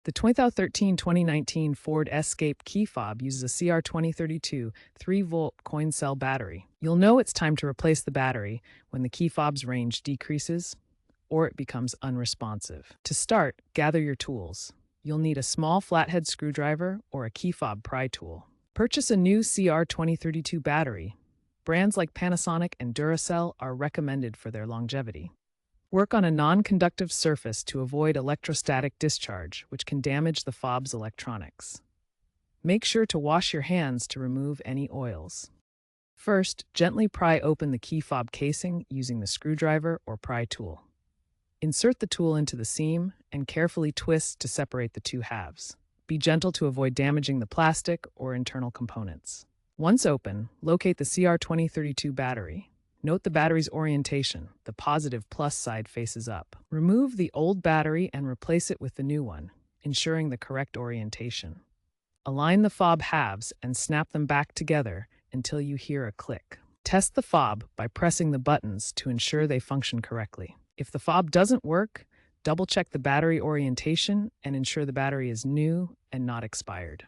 The 2013-2019 Ford Escape key fob uses a CR2032 3-volt coin cell battery. You'll know it's time to replace the battery when the key fob's range decreases or it becomes unresponsive. To start, gather your tools. You'll need a small flathead screwdriver or a key fob pry tool. Purchase a new CR2032 battery. Brands like Panasonic and Duracell are recommended for their longevity. Work on a non-conductive surface to avoid electrostatic discharge, which can damage the fob's electronics. Make sure to wash your hands to remove any oils. First, gently pry open the key fob casing using the screwdriver or pry tool. Insert the tool into the seam and carefully twist to separate the two halves. Be gentle to avoid damaging the plastic or internal components. Once open, locate the CR2032 battery. Note the battery's orientation. The positive plus side faces up. Remove the old battery and replace it with the new one, ensuring the correct orientation. Align the fob halves and snap them back together until you hear a click. Test the fob by pressing the buttons to ensure they function correctly. If the fob doesn't work, double-check the battery orientation and ensure the battery is new and not expired.